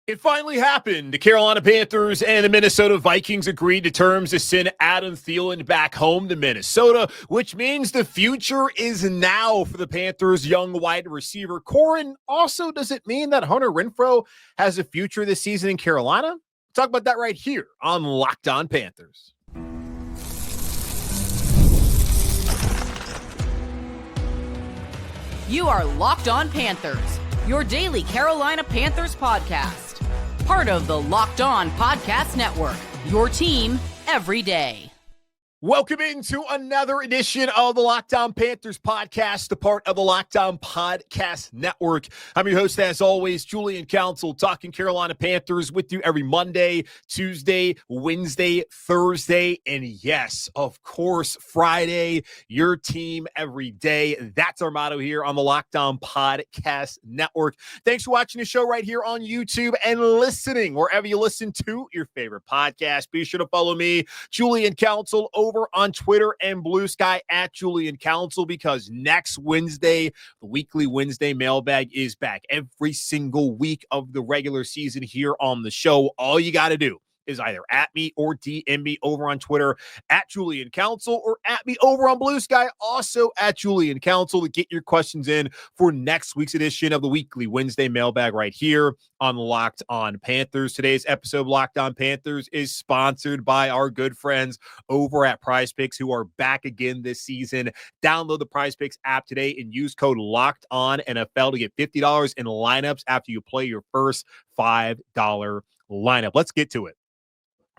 It finally happened. The Carolina Panthers and the Minnesota Vikings agreed to terms to send Adam Thielen back home to Minnesota, which means the future is now for the Panthers' young wide receiver core. And also, does it mean that Hunter Renfrow has a future this season in Carolina? We'll talk about that right here on Locked On Panthers. You are Locked On Panthers, your daily Carolina Panthers podcast. Part of the Locked On Podcast Network, your team every day. Welcome into another edition of the Locked On Panthers podcast, a part of the Locked On Podcast Network. I'm your host, as always, Julian Council, talking Carolina Panthers with you every Monday, Tuesday, Wednesday, Thursday, and yes, of course, Friday, your team every day. That's our motto here on the Locked On Podcast Network. Thanks for watching the show right here on YouTube and listening wherever you listen to your favorite podcast. Be sure to follow me, Julian Council, over on Twitter and Blue Sky at Julian Council, because next Wednesday, the weekly Wednesday mailbag is back every single week of the regular season here on the show. All you got to do is either at me or DM me over on Twitter at Julian Council, or at me over on Blue Sky, also at Julian Council, to get your questions in for next week's edition of the weekly Wednesday mailbag right here on Locked On Panthers. Today's episode of Locked On Panthers is sponsored by our good friends over at PrizePicks, who are back again this season. Download the PrizePicks app today and use code LOCKEDONNFL to get $50 in lineups after you play your first $5 lineup. Let's get to it.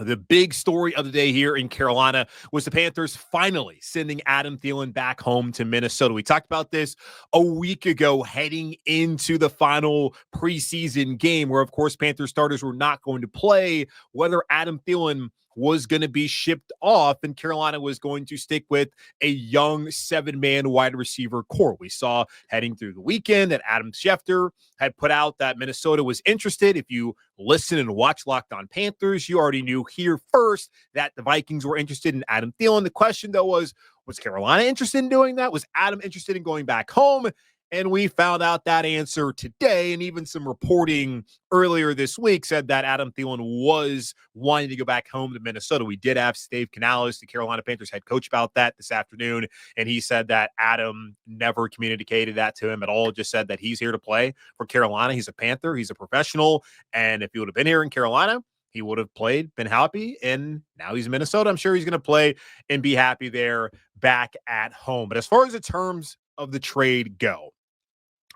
The big story of the day here in Carolina was the Panthers finally sending Adam Thielen back home to Minnesota. We talked about this a week ago heading into the final preseason game where, of course, Panthers starters were not going to play, whether Adam Thielen was going to be shipped off and Carolina was going to stick with a young seven-man wide receiver core. We saw heading through the weekend that Adam Schefter had put out that Minnesota was interested. If you listen and watch Locked On Panthers, you already knew here first that the Vikings were interested in Adam Thielen. The question, though, was Carolina interested in doing that? Was Adam interested in going back home? And we found out that answer today, and even some reporting earlier this week said that Adam Thielen was wanting to go back home to Minnesota. We did have Steve Canales, the Carolina Panthers head coach, about that this afternoon, and he said that Adam never communicated that to him at all, just said that he's here to play for Carolina. He's a Panther, he's a professional, and if he would have been here in Carolina, he would have played, been happy, and now he's in Minnesota. I'm sure he's going to play and be happy there back at home. But as far as the terms of the trade go,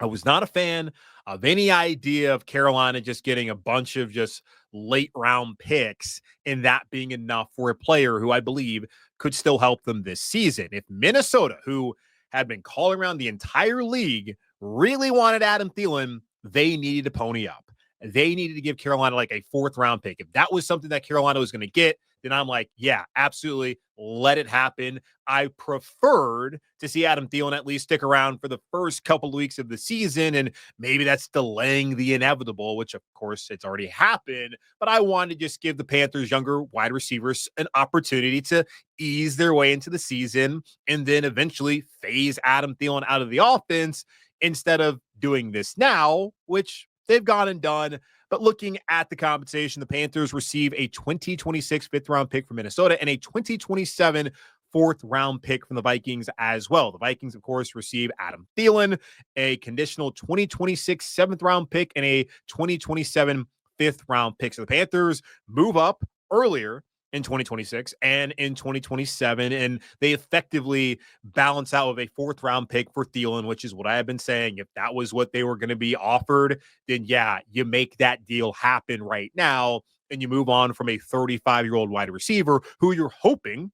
I was not a fan of any idea of Carolina just getting a bunch of just late round picks and that being enough for a player who I believe could still help them this season. If Minnesota, who had been calling around the entire league, really wanted Adam Thielen, they needed to pony up. They needed to give Carolina like a fourth round pick. If that was something that Carolina was going to get, then I'm like, yeah, absolutely. Let it happen. I preferred to see Adam Thielen at least stick around for the first couple of weeks of the season, and maybe that's delaying the inevitable, which of course it's already happened, but I wanted to just give the Panthers younger wide receivers an opportunity to ease their way into the season and then eventually phase Adam Thielen out of the offense instead of doing this now, which they've gone and done. But looking at the compensation, the Panthers receive a 2026 fifth-round pick from Minnesota and a 2027 fourth-round pick from the Vikings as well. The Vikings, of course, receive Adam Thielen, a conditional 2026 seventh-round pick, and a 2027 fifth-round pick. So the Panthers move up earlier in 2026 and in 2027, and they effectively balance out with a fourth round pick for Thielen, which is what I have been saying. If that was what they were going to be offered, then yeah, you make that deal happen right now, and you move on from a 35-year-old wide receiver who you're hoping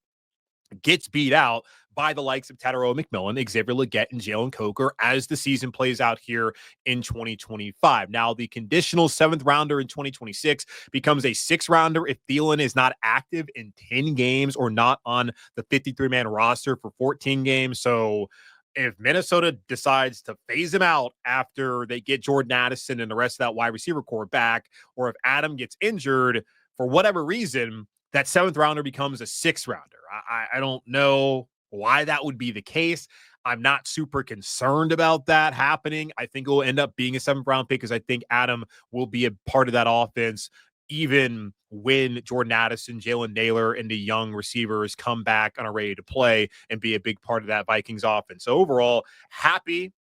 gets beat out by the likes of Tetairoa McMillan, Xavier Legette, and Jalen Coker as the season plays out here in 2025. Now, the conditional seventh rounder in 2026 becomes a sixth rounder if Thielen is not active in 10 games or not on the 53-man roster for 14 games. So if Minnesota decides to phase him out after they get Jordan Addison and the rest of that wide receiver core back, or if Adam gets injured for whatever reason, that seventh rounder becomes a sixth rounder. I don't know why that would be the case. I'm not super concerned about that happening. I think it will end up being a 7th-round pick because I think Adam will be a part of that offense even when Jordan Addison, Jalen Naylor, and the young receivers come back and are ready to play and be a big part of that Vikings offense. So overall, happy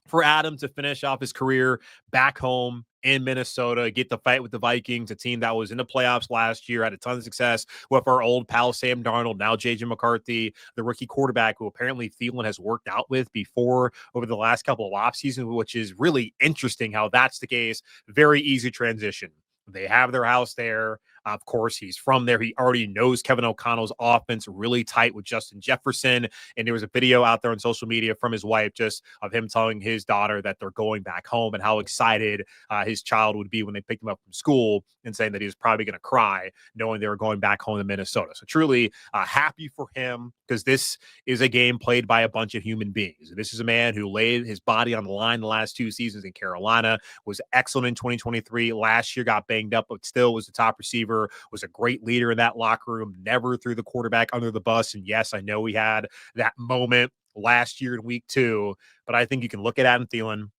for Adam to finish off his career back home in Minnesota, get the fight with the Vikings, a team that was in the playoffs last year, had a ton of success with our old pal Sam Darnold, now J.J. McCarthy, the rookie quarterback who apparently Thielen has worked out with before over the last couple of off seasons, which is really interesting how that's the case. Very easy transition. They have their house there. Of course, he's from there. He already knows Kevin O'Connell's offense really tight with Justin Jefferson. And there was a video out there on social media from his wife just of him telling his daughter that they're going back home and how excited his child would be when they picked him up from school, and saying that he was probably going to cry knowing they were going back home to Minnesota. So truly happy for him, because this is a game played by a bunch of human beings. This is a man who laid his body on the line the last 2 seasons in Carolina, was excellent in 2023. Last year got banged up, but still was the top receiver, was a great leader in that locker room, never threw the quarterback under the bus. And yes, I know we had that moment last year in week 2, but I think you can look at Adam Thielen,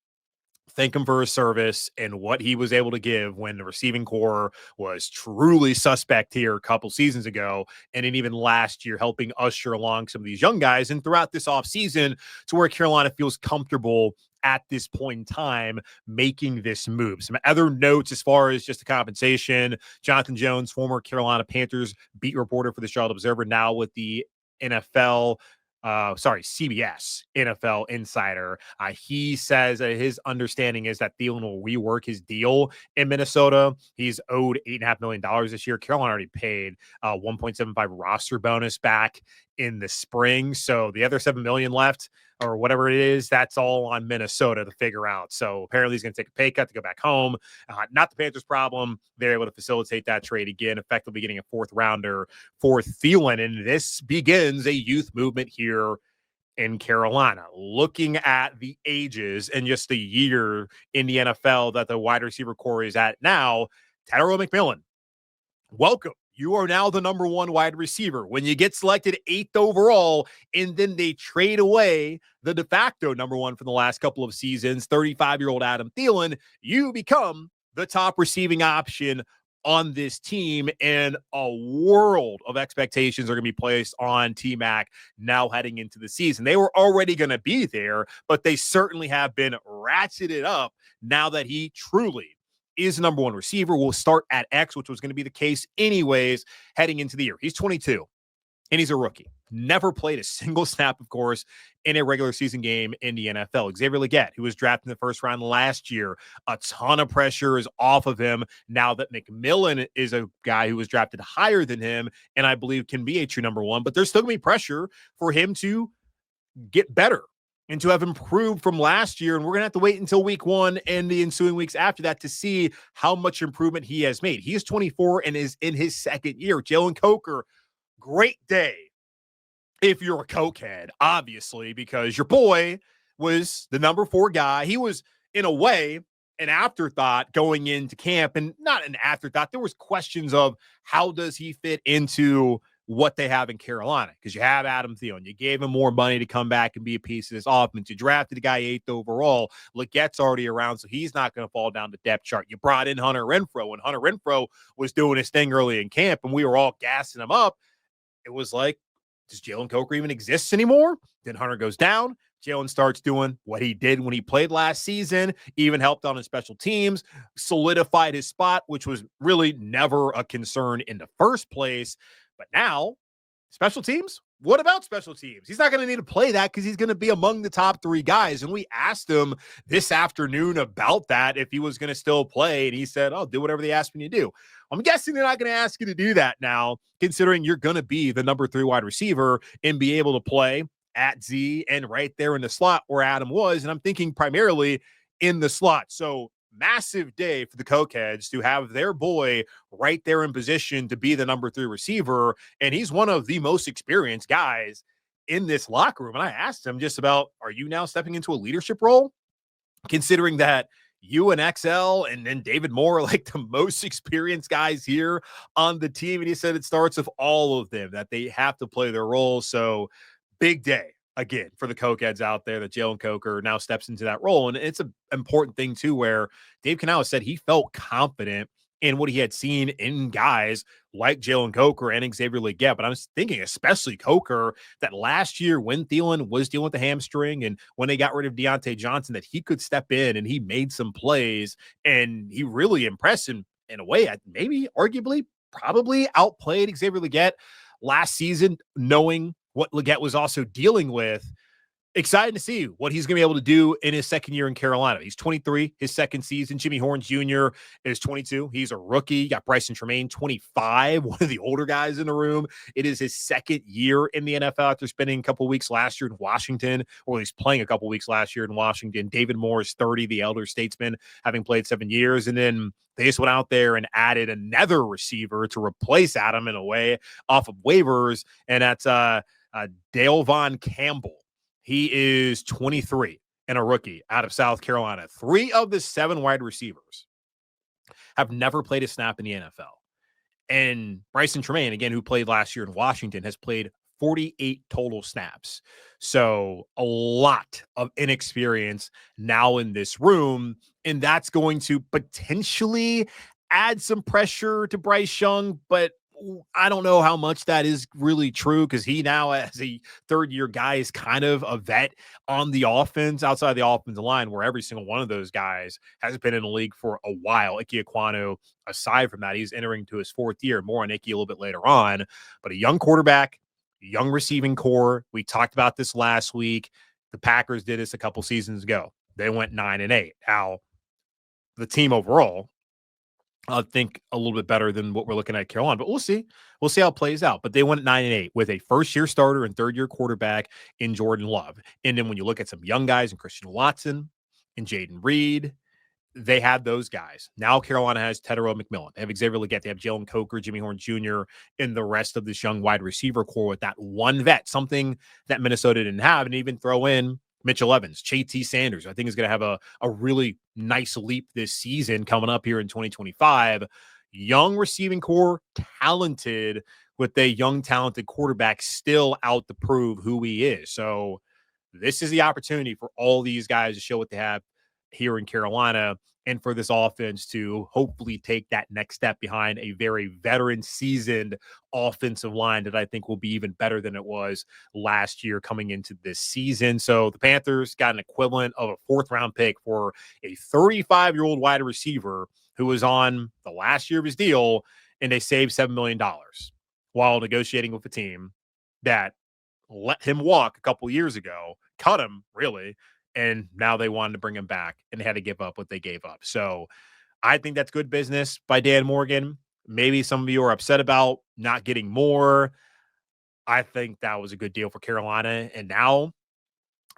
thank him for his service and what he was able to give when the receiving core was truly suspect here a couple seasons ago. And then even last year, helping usher along some of these young guys, and throughout this offseason to where Carolina feels comfortable at this point in time making this move. Some other notes as far as just the compensation: Jonathan Jones, former Carolina Panthers beat reporter for the Charlotte Observer, now with the CBS NFL Insider. He says his understanding is that Thielen will rework his deal in Minnesota. He's owed $8.5 million this year. Carolina already paid 1.75 roster bonus back in the spring. So the other $7 million left, or whatever it is, that's all on Minnesota to figure out. So apparently he's going to take a pay cut to go back home. Not the Panthers' problem. They're able to facilitate that trade again, effectively getting a 4th rounder for Thielen. And this begins a youth movement here in Carolina. Looking at the ages and just the year in the NFL that the wide receiver core is at now, Tetairoa McMillan, welcome. You are now the number 1 wide receiver. When you get selected 8th overall, and then they trade away the de facto number 1 from the last couple of seasons, 35-year-old Adam Thielen, you become the top receiving option on this team, and a world of expectations are going to be placed on T-Mac now heading into the season. They were already going to be there, but they certainly have been ratcheted up now that he truly is number 1 receiver. Will start at X, which was going to be the case anyways heading into the year. He's 22, and he's a rookie. Never played a single snap, of course, in a regular season game in the NFL. Xavier Legette, who was drafted in the 1st round last year, a ton of pressure is off of him now that McMillan is a guy who was drafted higher than him, and I believe can be a true number 1, but there's still going to be pressure for him to get better and to have improved from last year. And we're going to have to wait until week 1 and the ensuing weeks after that to see how much improvement he has made. He is 24 and is in his 2nd year. Jalen Coker, great day if you're a cokehead, obviously, because your boy was the number 4 guy. He was, in a way, an afterthought going into camp, and not an afterthought. There was questions of how does he fit into what they have in Carolina, because you have Adam Thielen. You gave him more money to come back and be a piece of this offense. You drafted a guy 8th overall. Legette's already around, so he's not going to fall down the depth chart. You brought in Hunter Renfrow, and Hunter Renfrow was doing his thing early in camp, and we were all gassing him up. It was like, does Jalen Coker even exist anymore? Then Hunter goes down. Jalen starts doing what he did when he played last season, even helped on his special teams, solidified his spot, which was really never a concern in the first place. But now, special teams? What about special teams? He's not going to need to play that because he's going to be among the top 3 guys. And we asked him this afternoon about that, if he was going to still play. And he said, I'll do whatever they ask me to do. I'm guessing they're not going to ask you to do that now, considering you're going to be the number 3 wide receiver and be able to play at Z and right there in the slot where Adam was. And I'm thinking primarily in the slot. So massive day for the Cokeheads to have their boy right there in position to be the number 3 receiver. And he's one of the most experienced guys in this locker room. And I asked him just about, are you now stepping into a leadership role? Considering that you and XL and then David Moore are like the most experienced guys here on the team. And he said it starts with all of them, that they have to play their role. So big day again, for the cokeheads out there, that Jalen Coker now steps into that role. And it's an important thing, too, where Dave Canales said he felt confident in what he had seen in guys like Jalen Coker and Xavier Legette. But I was thinking, especially Coker, that last year when Thielen was dealing with the hamstring and when they got rid of Deontay Johnson, that he could step in and he made some plays and he really impressed him in a way. Maybe, arguably, probably outplayed Xavier Legette last season, knowing what Legette was also dealing with. Excited to see what he's going to be able to do in his second year in Carolina. He's 23, his second season. Jimmy Horns Jr. is 22. He's a rookie. You got Bryson Tremaine, 25, one of the older guys in the room. It is his second year in the NFL after spending a couple weeks last year in Washington, or he's playing a couple weeks last year in Washington. David Moore is 30, the elder statesman, having played 7 years. And then they just went out there and added another receiver to replace Adam in a way off of waivers, and that's Dale Von Campbell. He is 23 and a rookie out of South Carolina. 3 of the 7 wide receivers have never played a snap in the NFL. And Bryson Tremaine, again, who played last year in Washington, has played 48 total snaps. So a lot of inexperience now in this room. And that's going to potentially add some pressure to Bryce Young, but I don't know how much that is really true, because he now, as a third-year guy, is kind of a vet on the offense, outside the offensive line, where every single one of those guys has been in the league for a while. Ickey Ekwonu, aside from that, he's entering to his 4th year. More on Ickey a little bit later on. But a young quarterback, young receiving core. We talked about this last week. The Packers did this a couple seasons ago. They went 9-8. Now, the team overall, I think a little bit better than what we're looking at Carolina, but we'll see. We'll see how it plays out. But they went 9-8 with a first-year starter and third-year quarterback in Jordan Love. And then when you look at some young guys in Christian Watson and Jaden Reed, they had those guys. Now Carolina has Tetairoa McMillan. They have Xavier Legette. They have Jalen Coker, Jimmy Horn Jr., and the rest of this young wide receiver core with that one vet, something that Minnesota didn't have, and even throw in Mitchell Evans, JT Sanders, I think is going to have a really nice leap this season coming up here in 2025. Young receiving core, talented, with a young, talented quarterback still out to prove who he is. So this is the opportunity for all these guys to show what they have here in Carolina, and for this offense to hopefully take that next step behind a very veteran, seasoned offensive line that I think will be even better than it was last year coming into this season. So the Panthers got an equivalent of a 4th-round pick for a 35-year-old wide receiver who was on the last year of his deal, and they saved $7 million while negotiating with a team that let him walk a couple years ago, cut him, really, and now they wanted to bring him back and had to give up what they gave up. So I think that's good business by Dan Morgan. Maybe some of you are upset about not getting more. I think that was a good deal for Carolina. And now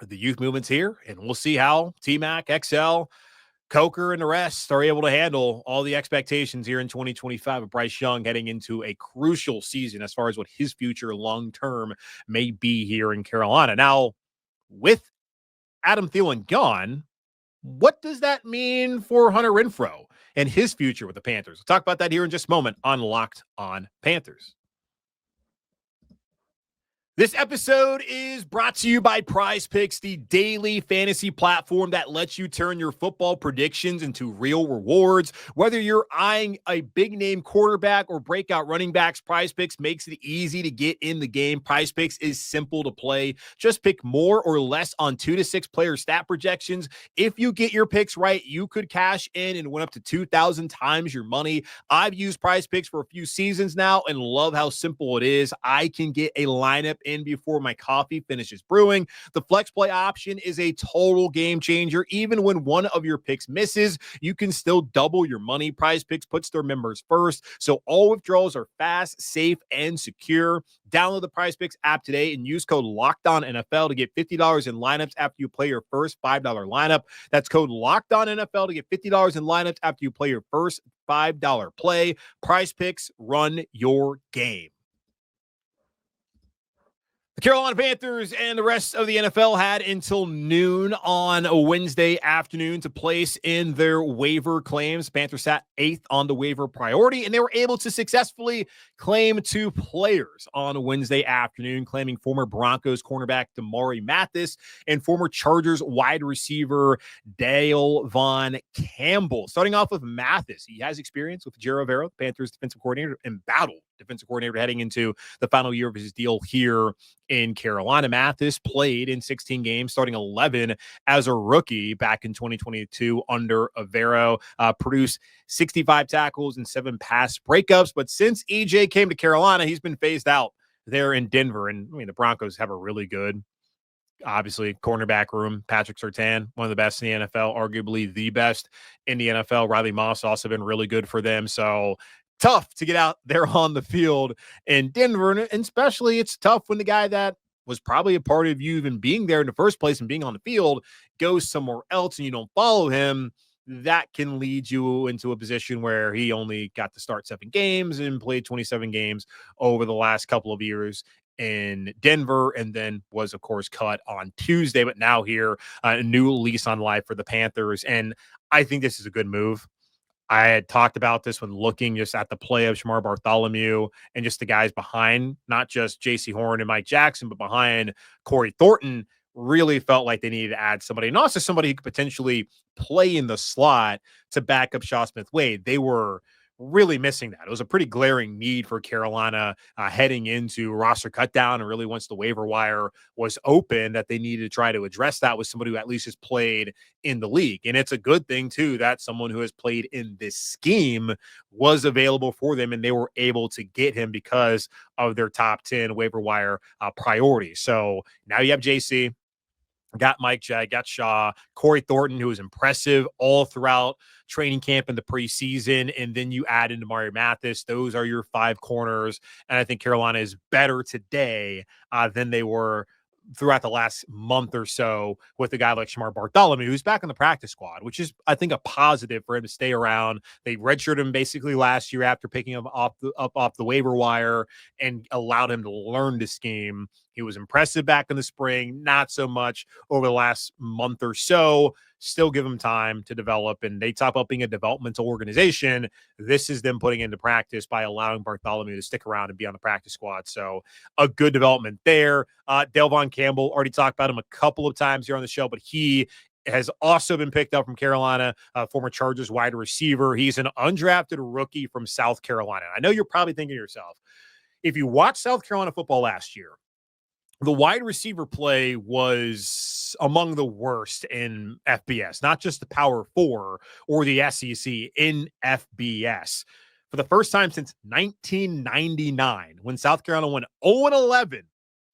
the youth movement's here, and we'll see how T-Mac, XL, Coker, and the rest are able to handle all the expectations here in 2025 of Bryce Young heading into a crucial season as far as what his future long-term may be here in Carolina. Now, with Adam Thielen gone, what does that mean for Hunter Renfrow and his future with the Panthers? We'll talk about that here in just a moment on Locked On Panthers. This episode is brought to you by Prize Picks, the daily fantasy platform that lets you turn your football predictions into real rewards. Whether you're eyeing a big-name quarterback or breakout running backs, Prize Picks makes it easy to get in the game. Prize Picks is simple to play. Just pick more or less on 2 to 6 player stat projections. If you get your picks right, you could cash in and win up to 2,000 times your money. I've used Prize Picks for a few seasons now and love how simple it is. I can get a lineup in before my coffee finishes brewing. The flex play option is a total game changer. Even when one of your picks misses, you can still double your money. Prize Picks puts their members first, so all withdrawals are fast, safe, and secure. Download the Prize Picks app today and use code LOCKEDONNFL to get $50 in lineups after you play your first $5 lineup. That's code LOCKEDONNFL to get $50 in lineups after you play your first $5 play. Prize Picks, run your game. The Carolina Panthers and the rest of the NFL had until noon on a Wednesday afternoon to place in their waiver claims. Panthers sat 8th on the waiver priority, and they were able to successfully claim 2 players on a Wednesday afternoon, claiming former Broncos cornerback Damari Mathis and former Chargers wide receiver Dale Von Campbell. Starting off with Mathis, he has experience with Jerry Rivera, the Panthers defensive coordinator, and battled defensive coordinator heading into the final year of his deal here in Carolina. Mathis played in 16 games, starting 11 as a rookie back in 2022 under Avero, produced 65 tackles and 7 pass breakups. But since EJ came to Carolina, he's been phased out there in Denver. And I mean, the Broncos have a really good, obviously, cornerback room. Patrick Surtain, one of the best in the NFL, arguably the best in the NFL. Riley Moss also been really good for them. So tough to get out there on the field in Denver. And especially it's tough when the guy that was probably a part of you even being there in the first place and being on the field goes somewhere else and you don't follow him. That can lead you into a position where he only got to start 7 games and played 27 games over the last couple of years in Denver, and then was, of course, cut on Tuesday. But now here, a new lease on life for the Panthers. And I think this is a good move. I had talked about this when looking just at the play of Shamar Bartholomew and just the guys behind, not just J.C. Horn and Mike Jackson, but behind Corey Thornton. Really felt like they needed to add somebody, and also somebody who could potentially play in the slot to back up Shaw Smith-Wade. They were really missing that. It was a pretty glaring need for Carolina heading into roster cutdown, and really once the waiver wire was open, that they needed to try to address that with somebody who at least has played in the league. And it's a good thing too that someone who has played in this scheme was available for them, and they were able to get him because of their top 10 waiver wire priority. So now you have JC, got Mike Jag, got Shaw, Corey Thornton, who was impressive all throughout training camp in the preseason, and then you add in Damari Mathis. Those are your 5 corners, and I think Carolina is better today than they were throughout the last month or so with a guy like Shamar Bartholomew, who's back on the practice squad, which is, I think, a positive for him to stay around. They redshirted him basically last year after picking him off the waiver wire and allowed him to learn the scheme. He was impressive back in the spring, not so much over the last month or so. Still give him time to develop, and they talk about being a developmental organization. This is them putting into practice by allowing Bartholomew to stick around and be on the practice squad. So a good development there. Dale Von Campbell, already talked about him a couple of times here on the show, but he has also been picked up from Carolina, former Chargers wide receiver. He's an undrafted rookie from South Carolina. I know you're probably thinking to yourself, if you watched South Carolina football last year, the wide receiver play was among the worst in FBS, not just the Power 4 or the SEC, in FBS. For the first time since 1999, when South Carolina went 0-11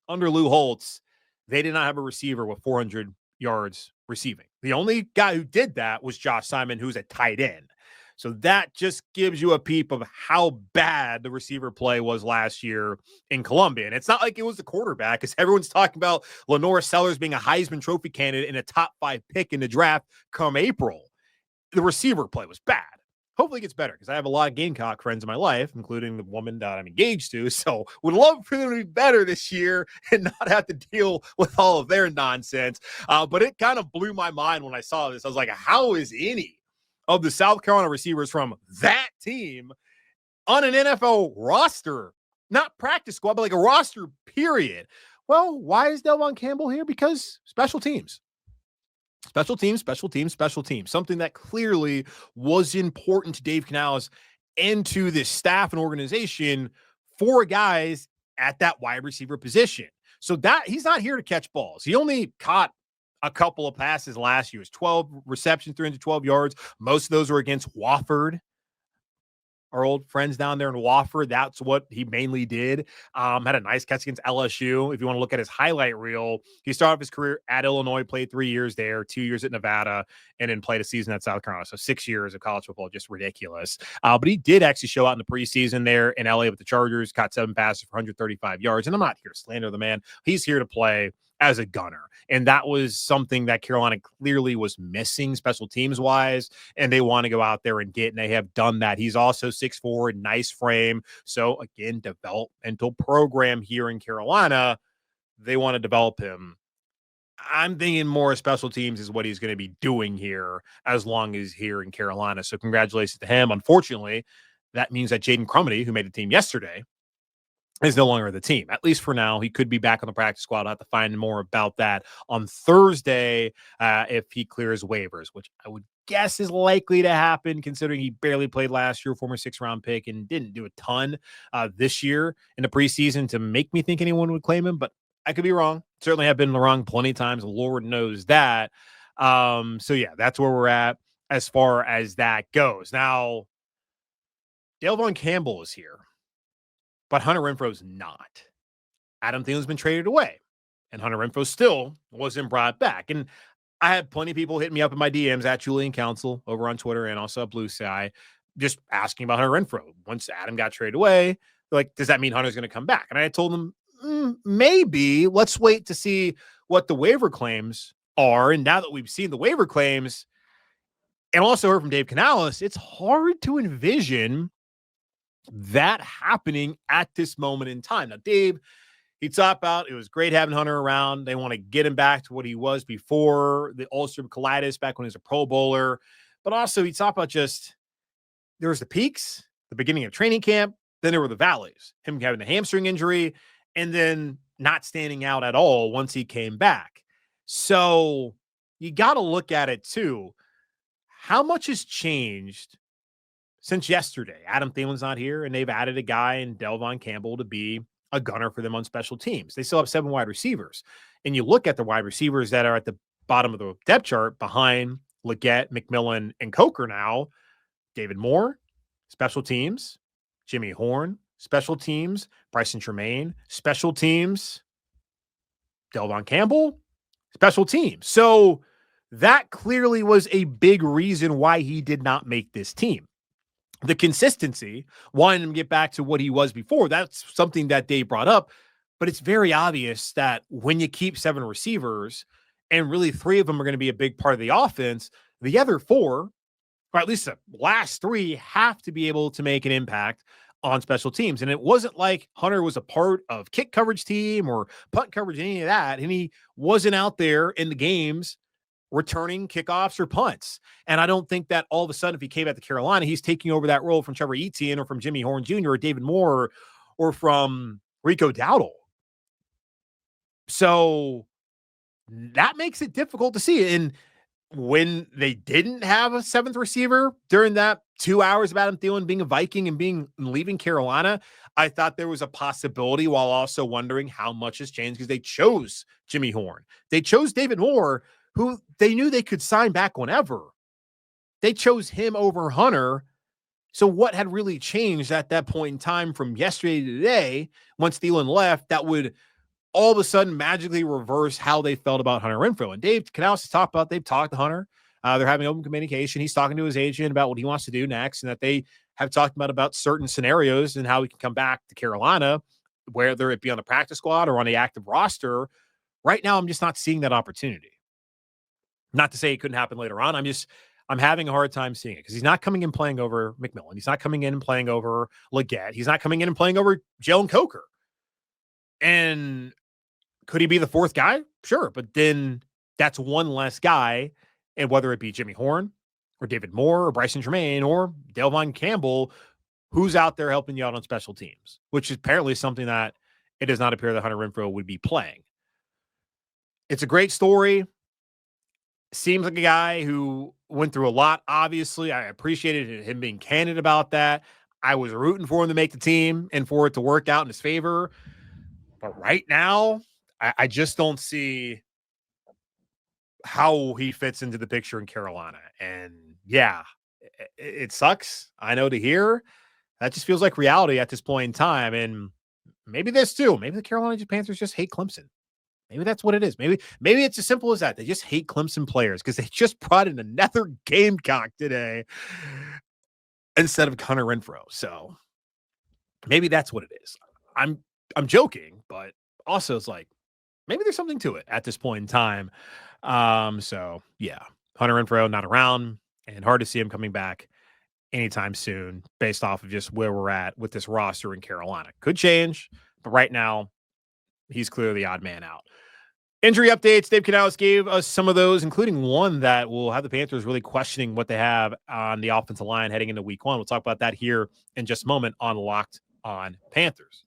under Lou Holtz, they did not have a receiver with 400 yards receiving. The only guy who did that was Josh Simon, who's a tight end. So that just gives you a peep of how bad the receiver play was last year in Columbia. And it's not like it was the quarterback, because everyone's talking about Lenore Sellers being a Heisman Trophy candidate and a top 5 pick in the draft come April. The receiver play was bad. Hopefully it gets better, because I have a lot of Gamecock friends in my life, including the woman that I'm engaged to. So would love for them to be better this year and not have to deal with all of their nonsense. But it kind of blew my mind when I saw this. I was like, how is any of the South Carolina receivers from that team on an NFL roster, not practice squad, but like a roster period? Well, why is Dale Von Campbell here? Because special teams. Special teams, special teams, special teams. Something that clearly was important to Dave Canales and to this staff and organization for guys at that wide receiver position. So that he's not here to catch balls. He only caught a couple of passes last year. It was 12 receptions, 312 yards. Most of those were against Wofford, our old friends down there in Wofford. That's what he mainly did. Had a nice catch against LSU. If you want to look at his highlight reel, he started off his career at Illinois, played 3 years there, 2 years at Nevada, and then played a season at South Carolina. So 6 years of college football, just ridiculous. But he did actually show out in the preseason there in LA with the Chargers, caught 7 passes for 135 yards. And I'm not here to slander the man. He's here to play as a gunner. And that was something that Carolina clearly was missing special teams wise. And they want to go out there and get, and they have done that. He's also 6'4", nice frame. So again, developmental program here in Carolina. they want to develop him. I'm thinking more special teams is what he's going to be doing here as long as he's here in Carolina. So congratulations to him. Unfortunately, that means that Jaden Crumedy, who made the team yesterday, is no longer the team, at least for now. He could be back on the practice squad. I'll have to find more about that on Thursday if he clears waivers, which I would guess is likely to happen considering he barely played last year, former 6th-round pick, and didn't do a ton this year in the preseason to make me think anyone would claim him, but I could be wrong. Certainly have been wrong plenty of times. Lord knows that. So, yeah, that's where we're at as far as that goes. Now, Delvon Campbell is here, but Hunter Renfrow's not. Adam Thielen's been traded away, and Hunter Renfrow still wasn't brought back. And I had plenty of people hitting me up in my DMs at Julian Council over on Twitter and also at Blue Sky, just asking about Hunter Renfrow. Once Adam got traded away, like, does that mean Hunter's going to come back? And I told them, maybe. Let's wait to see what the waiver claims are. And now that we've seen the waiver claims and also heard from Dave Canales, it's hard to envision that happening at this moment in time. Now, Dave, he talked about it was great having Hunter around. They want to get him back to what he was before the ulcerative colitis, back when he was a Pro Bowler. But also, he talked about just there was the peaks, the beginning of training camp, then there were the valleys, him having the hamstring injury, and then not standing out at all once he came back. So you got to look at it too. How much has changed since yesterday? Adam Thielen's not here, and they've added a guy in Delvon Campbell to be a gunner for them on special teams. They still have 7 wide receivers. And you look at the wide receivers that are at the bottom of the depth chart behind Legette, McMillan, and Coker now. David Moore, special teams. Jimmy Horn, special teams. Bryson Tremaine, special teams. Delvon Campbell, special teams. So that clearly was a big reason why he did not make this team. The consistency, wanting him to get back to what he was before, that's something that Dave brought up. But it's very obvious that when you keep 7 receivers and really 3 of them are going to be a big part of the offense, the other 4, or at least the last 3, have to be able to make an impact on special teams. And it wasn't like Hunter was a part of kick coverage team or punt coverage, any of that. And he wasn't out there in the games returning kickoffs or punts. And I don't think that all of a sudden, if he came back to Carolina, he's taking over that role from Trevor Etienne or from Jimmy Horn Jr. or David Moore or from Rico Dowdle. So that makes it difficult to see. And when they didn't have a 7th receiver during that 2 hours of Adam Thielen being a Viking and leaving Carolina, I thought there was a possibility, while also wondering how much has changed because they chose Jimmy Horn. They chose David Moore, who they knew they could sign back whenever. They chose him over Hunter. So what had really changed at that point in time from yesterday to today, once Thielen left, that would all of a sudden magically reverse how they felt about Hunter Renfrow? And Dave Canales has talked about, they've talked to Hunter. They're having open communication. He's talking to his agent about what he wants to do next, and that they have talked about certain scenarios and how he can come back to Carolina, whether it be on the practice squad or on the active roster. Right now, I'm just not seeing that opportunity. Not to say it couldn't happen later on. I'm having a hard time seeing it because he's not coming in playing over McMillan. He's not coming in and playing over Legette. He's not coming in and playing over Jalen Coker. And could he be the 4th guy? Sure. But then that's one less guy. And whether it be Jimmy Horn or David Moore or Bryson Tremaine or Delvon Campbell, who's out there helping you out on special teams, which is apparently something that it does not appear that Hunter Renfrow would be playing. It's a great story. Seems like a guy who went through a lot, obviously. I appreciated him being candid about that. I was rooting for him to make the team and for it to work out in his favor. But right now, I just don't see how he fits into the picture in Carolina. And yeah, it sucks. I know to hear. That just feels like reality at this point in time. And maybe this too. Maybe the Carolina Panthers just hate Clemson. Maybe that's what it is. Maybe it's as simple as that. They just hate Clemson players because they just brought in another Gamecock today instead of Hunter Renfrow. So maybe that's what it is. I'm joking, but also it's like maybe there's something to it at this point in time. So yeah, Hunter Renfrow not around, and hard to see him coming back anytime soon based off of just where we're at with this roster in Carolina. Could change, but right now he's clearly the odd man out. Injury updates. Dave Canales gave us some of those, including one that will have the Panthers really questioning what they have on the offensive line heading into week 1. We'll talk about that here in just a moment on Locked On Panthers.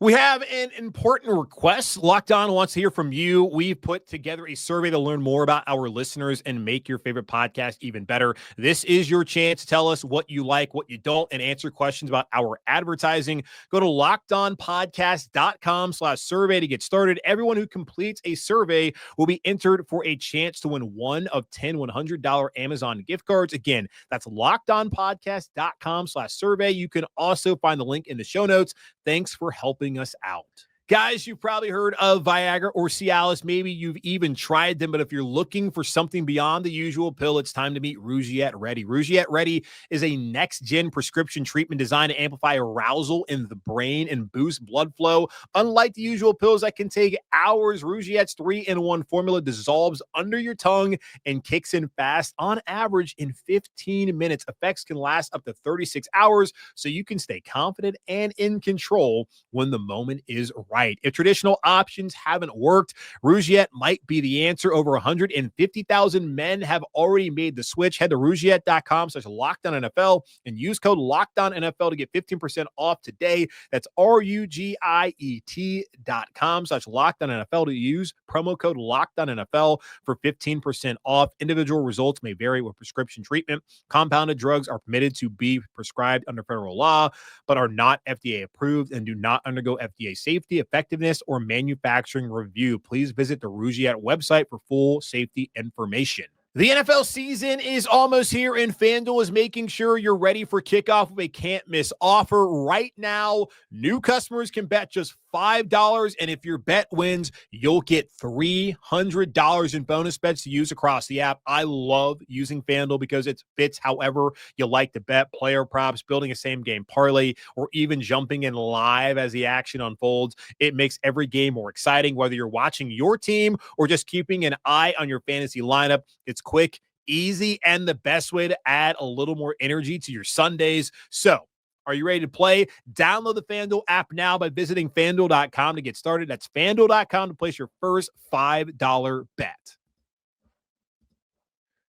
We have an important request. Locked On wants to hear from you. We've put together a survey to learn more about our listeners and make your favorite podcast even better. This is your chance to tell us what you like, what you don't, and answer questions about our advertising. Go to lockedonpodcast.com/survey to get started. Everyone who completes a survey will be entered for a chance to win one of 10 $100 Amazon gift cards. Again, that's lockedonpodcast.com/survey. You can also find the link in the show notes. Thanks for helping us out. Guys, you've probably heard of Viagra or Cialis. Maybe you've even tried them, but if you're looking for something beyond the usual pill, it's time to meet Rougiette Ready. Rougiette Ready is a next-gen prescription treatment designed to amplify arousal in the brain and boost blood flow. Unlike the usual pills that can take hours, Rougiette's 3-in-1 formula dissolves under your tongue and kicks in fast, on average in 15 minutes. Effects can last up to 36 hours, so you can stay confident and in control when the moment is right. If traditional options haven't worked, Rougiette might be the answer. Over 150,000 men have already made the switch. Head to Rougiette.com/LockedOnNFL and use code LockedOnNFL to get 15% off today. That's RUGIET.com/LockedOnNFL to use promo code LockedOnNFL for 15% off. Individual results may vary with prescription treatment. Compounded drugs are permitted to be prescribed under federal law, but are not FDA approved and do not undergo FDA safety, effectiveness, or manufacturing review. Please visit the Rougiette website for full safety information. The NFL season is almost here, and FanDuel is making sure you're ready for kickoff with a can't-miss offer. Right now, new customers can bet just $5, and if your bet wins, you'll get $300 in bonus bets to use across the app. I love using FanDuel because it fits however you like to bet. Player props, building a same-game parlay, or even jumping in live as the action unfolds. It makes every game more exciting, whether you're watching your team or just keeping an eye on your fantasy lineup. It's quick, easy, and the best way to add a little more energy to your Sundays. So, are you ready to play? Download the FanDuel app now by visiting FanDuel.com to get started. That's FanDuel.com to place your first $5 bet.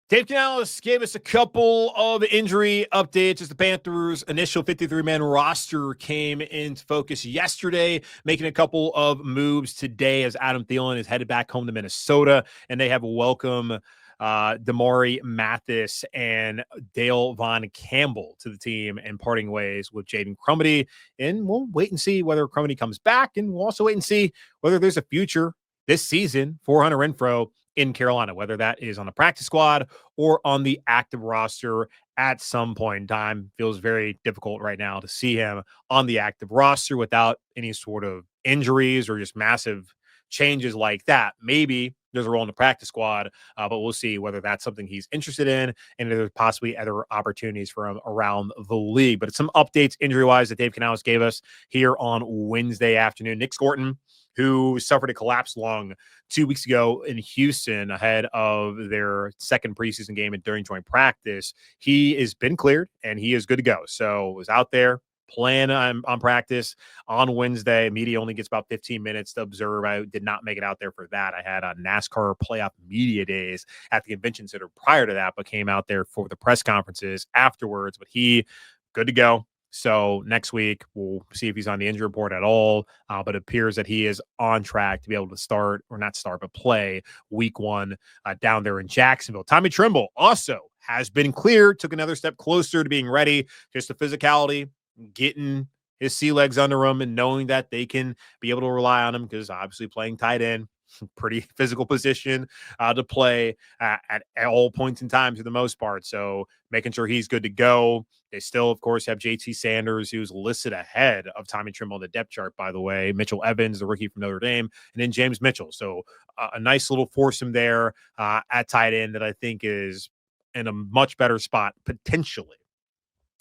Dave Canales gave us a couple of injury updates as the Panthers' initial 53-man roster came into focus yesterday, making a couple of moves today as Adam Thielen is headed back home to Minnesota, and they have welcomed Damari Mathis and Dale Von Campbell to the team and parting ways with Jaden Crumedy. And we'll wait and see whether Crumedy comes back, and we'll also wait and see whether there's a future this season for Hunter Renfrow in Carolina, whether that is on the practice squad or on the active roster at some point in time. Feels very difficult right now to see him on the active roster without any sort of injuries or just massive changes like that. Maybe there's a role in the practice squad, but we'll see whether that's something he's interested in and if there's possibly other opportunities for him around the league. But it's some updates injury-wise that Dave Canales gave us here on Wednesday afternoon. Nick Scorton, who suffered a collapsed lung 2 weeks ago in Houston ahead of their second preseason game and during joint practice, he has been cleared and he is good to go. So was out there playing on practice on Wednesday. Media only gets about 15 minutes to observe. I did not make it out there for that. I had a NASCAR playoff media days at the convention center prior to that, but came out there for the press conferences afterwards. But he good to go. So next week, we'll see if he's on the injury report at all. But it appears that he is on track to be able to start, or not start, but play week 1 down there in Jacksonville. Tommy Tremble also has been cleared, took another step closer to being ready. Just the physicality, getting his sea legs under him and knowing that they can be able to rely on him, because obviously playing tight end, pretty physical position to play at all points in time for the most part. So making sure he's good to go. They still, of course, have JT Sanders, who's listed ahead of Tommy Tremble on the depth chart, by the way. Mitchell Evans, the rookie from Notre Dame, and then James Mitchell. So a nice little foursome there at tight end that I think is in a much better spot potentially.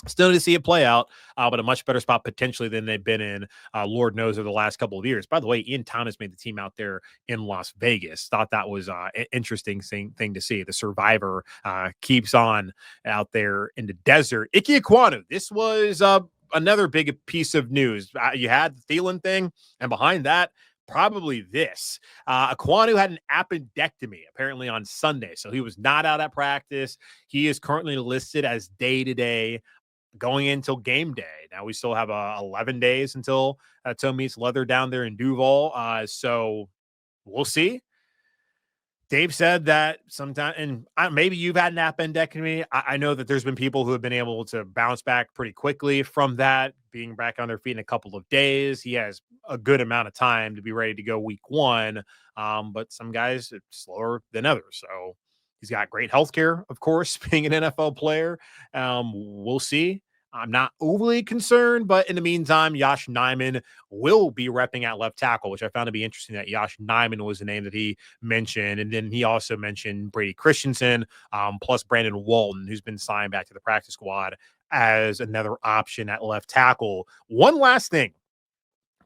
Still to see it play out, but a much better spot potentially than they've been in, Lord knows, over the last couple of years. By the way, Ian Thomas made the team out there in Las Vegas. Thought that was an interesting thing to see. The survivor keeps on out there in the desert. Ickey Ekwonu, this was another big piece of news. You had the Thielen thing, and behind that, probably this. Ekwonu had an appendectomy apparently on Sunday, so he was not out at practice. He is currently listed as day-to-day going until game day. Now we still have 11 days until Toe meets Leather down there in Duval. So we'll see. Dave said that sometime, and maybe you've had an appendectomy. I know that there's been people who have been able to bounce back pretty quickly from that, being back on their feet in a couple of days. He has a good amount of time to be ready to go week one, but some guys it's slower than others. So he's got great health care, of course, being an NFL player. We'll see. I'm not overly concerned, but in the meantime, Yosh Nijman will be repping at left tackle, which I found to be interesting that Yosh Nijman was the name that he mentioned. And then he also mentioned Brady Christensen, plus Brandon Walton, who's been signed back to the practice squad as another option at left tackle. One last thing,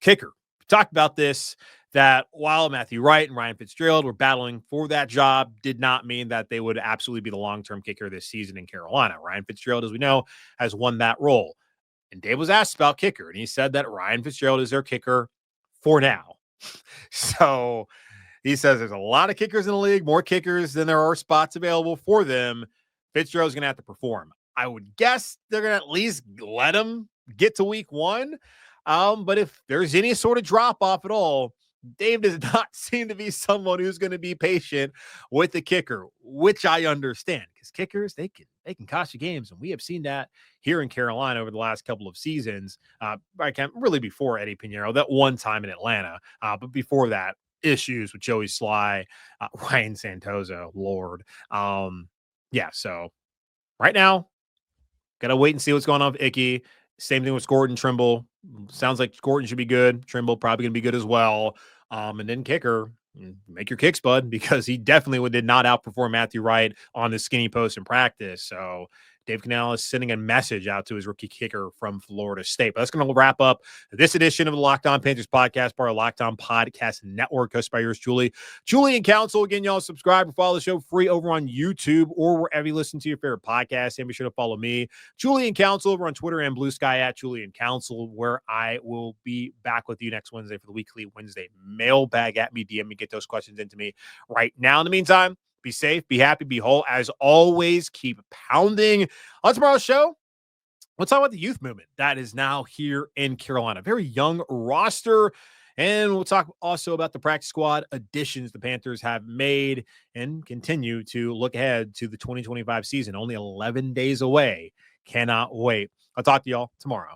kicker. We talked about this, that while Matthew Wright and Ryan Fitzgerald were battling for that job, did not mean that they would absolutely be the long-term kicker this season in Carolina. Ryan Fitzgerald, as we know, has won that role. And Dave was asked about kicker, and he said that Ryan Fitzgerald is their kicker for now. So he says there's a lot of kickers in the league, more kickers than there are spots available for them. Fitzgerald's going to have to perform. I would guess they're going to at least let him get to week one. But if there's any sort of drop-off at all, Dave does not seem to be someone who's going to be patient with the kicker, which I understand, because kickers, they can cost you games, and we have seen that here in Carolina over the last couple of seasons. I can't really before Eddie Pinheiro, that one time in Atlanta, but before that, issues with Joey Sly, Ryan Santoso, Lord. So right now, gotta wait and see what's going on with Ickey. Same thing with Gordon Trimble. Sounds like Gordon should be good. Trimble probably going to be good as well. And then kicker, make your kicks, bud, because he definitely did not outperform Matthew Wright on the skinny post in practice. So Dave Canales is sending a message out to his rookie kicker from Florida State. But that's going to wrap up this edition of the Locked On Panthers podcast, part of Locked On Podcast Network, hosted by yours, Julian Council. Again, y'all subscribe or follow the show free over on YouTube or wherever you listen to your favorite podcast. And be sure to follow me, Julian Council, over on Twitter and Blue Sky at Julian Council, where I will be back with you next Wednesday for the weekly Wednesday mailbag. At me, DM me, get those questions into me right now. In the meantime, be safe, be happy, be whole. As always, keep pounding. On tomorrow's show, we'll talk about the youth movement that is now here in Carolina. Very young roster. And we'll talk also about the practice squad additions the Panthers have made and continue to look ahead to the 2025 season. Only 11 days away. Cannot wait. I'll talk to y'all tomorrow.